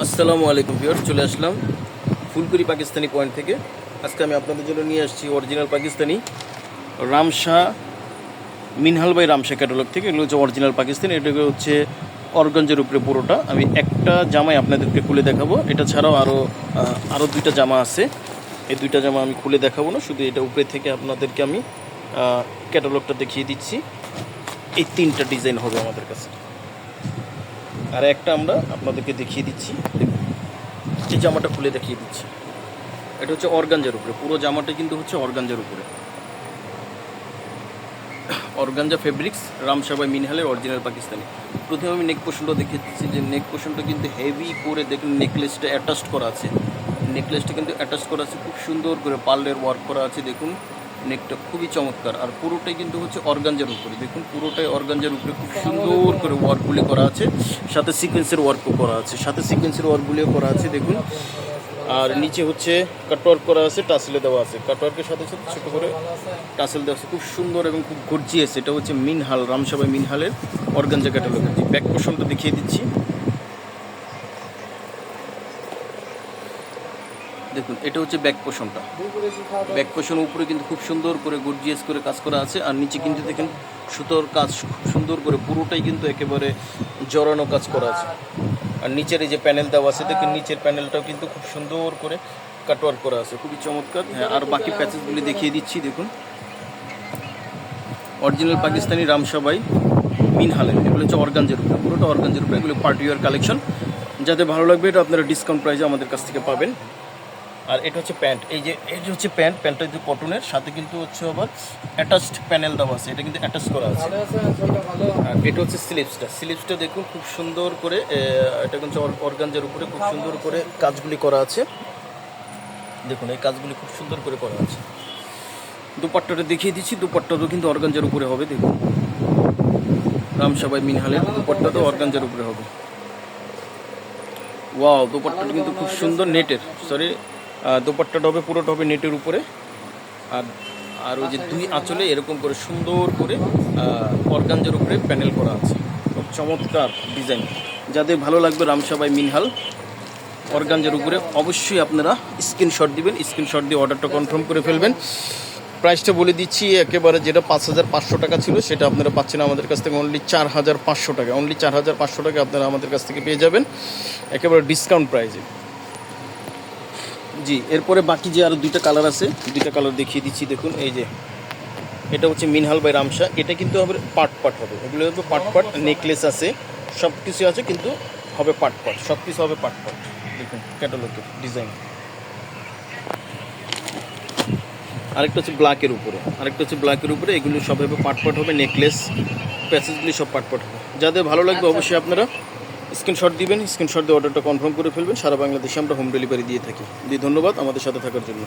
আসসালামু আলাইকুম ভিউয়ার, চলে আসলাম ফুলপুরি পাকিস্তানি পয়েন্ট থেকে। আজকে আমি আপনাদের জন্য নিয়ে আসছি original Pakistani Ramsha Minhal by Ramsha catalogue থেকে। এগুলো হচ্ছে অরিজিনাল পাকিস্তানি। এটা হচ্ছে অর্গানজার উপরে পুরোটা। আমি একটা জামাই আপনাদেরকে খুলে দেখাবো, এটা ছাড়াও আরও দুইটা জামা আছে। এই দুইটা জামা আমি খুলে দেখাবো না, শুধু এটা উপরে থেকে আপনাদেরকে আমি ক্যাটালগটা দেখিয়ে দিচ্ছি। এই তিনটা ডিজাইন হবে আমাদের কাছে, আর একটা আমরা আপনাদেরকে দেখিয়ে দিচ্ছি। এই জামাটা খুলে দেখিয়ে দিচ্ছি। এটা হচ্ছে অর্গানজার উপরে, পুরো জামাটা কিন্তু হচ্ছে অর্গানজার উপরে, অর্গানজা ফেব্রিক্স রামশাহ বাই মিনহালের অরিজিনাল পাকিস্তানি। প্রথমে আমি নেক পোর্শনটা দেখিয়ে দিচ্ছি, যে নেক পোর্শনটা কিন্তু হেভি করে দেখুন, নেকলেসটা অ্যাটাচড করা আছে। নেকলেসটা কিন্তু অ্যাটাচ করা আছে, খুব সুন্দর করে পার্লের ওয়ার্ক করা আছে। দেখুন নেকটা খুবই চমৎকার, আর পুরোটাই কিন্তু হচ্ছে অর্গানজার উপরে। দেখুন পুরোটাই অর্গানজার উপরে খুব সুন্দর করে ওয়ার্কগুলি করা আছে, সাথে সিকোয়েন্সের ওয়ার্কও করা আছে, করা আছে। দেখুন, আর নিচে হচ্ছে কাটওয়ার্ক করা আছে, টাসেলে দেওয়া আছে। কাটওয়ার্কের সাথে সাথে ছোটো করে টাসেল দেওয়া আছে, খুব সুন্দর এবং খুব গর্জিয়াস। এটা হচ্ছে মিনহাল, রামশাহ বাই মিনহালের অর্গানজা ক্যাটালগের। ব্যাক পোর্শনটা দেখিয়ে দিচ্ছি। দেখুন এটা হচ্ছে ব্যাক পোর্শনটা। ব্যাক পোর্শনের উপরে কিন্তু খুব সুন্দর করে গর্জিয়াস করে কাজ করা আছে, আর নিচে কিন্তু দেখেন সুতোর কাজ খুব সুন্দর করে, পুরোটাই কিন্তু একেবারে জড়ানো কাজ করা আছে। আর নিচের এই যে প্যানেল দেওয়া আছে, দেখুন নিচের প্যানেলটাও কিন্তু খুব সুন্দর করে কাটওয়ার্ক করা আছে, খুবই চমৎকার। হ্যাঁ, আর বাকি প্যাচেসগুলি দেখিয়ে দিচ্ছি। দেখুন অরিজিনাল পাকিস্তানি রামশাহ বাই মিনহালের, এগুলো হচ্ছে অর্গানজার উপরে, পুরোটা অর্গানজার উপরে। এগুলো পার্টি ওয়্যার কালেকশন, যাদের ভালো লাগবে এটা আপনারা ডিসকাউন্ট প্রাইসে আমাদের কাছ থেকে পাবেন। আর এটা হচ্ছে প্যান্ট, এই যে এটা হচ্ছে প্যান্টটা কিন্তু কটনের, সাথে কিন্তু হচ্ছে আবার অ্যাটাচড প্যানেল দেওয়া আছে, এটা কিন্তু অ্যাটাচ করা আছে। আর এটা হচ্ছে স্লিপসটা দেখুন খুব সুন্দর করে, এটা কিন্তু অর্গানজার উপরে খুব সুন্দর করে কাজগুলি করা আছে। দেখুন এই কাজগুলি খুব সুন্দর করে করা আছে। দুপাট্টাটা দেখিয়ে দিচ্ছি, দুপাট্টাটাও কিন্তু অর্গানজার উপরে হবে। দেখুন রামশাহ বাই মিনহালের দুপাট্টাটাও অর্গানজার উপরে হবে। ওয়াও, দুপাট্টাটা কিন্তু খুব সুন্দর, নেটের, দুপাট্টাটা হবে পুরোটা হবে নেটের উপরে। আর আর ওই যে দুই আঁচলে এরকম করে সুন্দর করে অর্গানজার উপরে প্যানেল করা আছে, খুব চমৎকার ডিজাইন। যাদের ভালো লাগবে রামশাহ বাই মিনহাল অর্গানজার উপরে, অবশ্যই আপনারা স্ক্রিনশট দিবেন, স্ক্রিনশট দিয়ে অর্ডারটা কনফার্ম করে ফেলবেন। প্রাইসটা বলে দিচ্ছি, একেবারে যেটা 5,500 টাকা ছিল সেটা আপনারা পাচ্ছেন আমাদের কাছ থেকে অনলি 4,500 টাকা। অনলি 4,500 টাকা আপনারা আমাদের কাছ থেকে পেয়ে যাবেন একেবারে ডিসকাউন্ট প্রাইসে। জি, এরপরে বাকি যে আরও দুইটা কালার আছে, দুইটা কালার দেখিয়ে দিচ্ছি। দেখুন এই যে এটা হচ্ছে মিনহাল বাই রামশাহ, এটা কিন্তু হবে পার্ট হবে, এগুলো হবে পার্ট। নেকলেস আছে, সব কিছু আছে, কিন্তু হবে পার্ট, সব কিছু হবে পার্ট। দেখুন ক্যাটালগের ডিজাইন। আরেকটা হচ্ছে ব্ল্যাকের উপরে, এগুলো সব হবে পার্ট হবে। নেকলেস প্যাসেজগুলি সব পার্ট হবে। যাদের ভালো লাগবে অবশ্যই আপনারা স্ক্রিনশট দিবেন, স্ক্রিনশট দিয়ে অর্ডারটা কনফার্ম করে ফেলবেন। সারা বাংলাদেশে আমরা হোম ডেলিভারি দিয়ে থাকি। ধন্যবাদ আমাদের সাথে থাকার জন্য।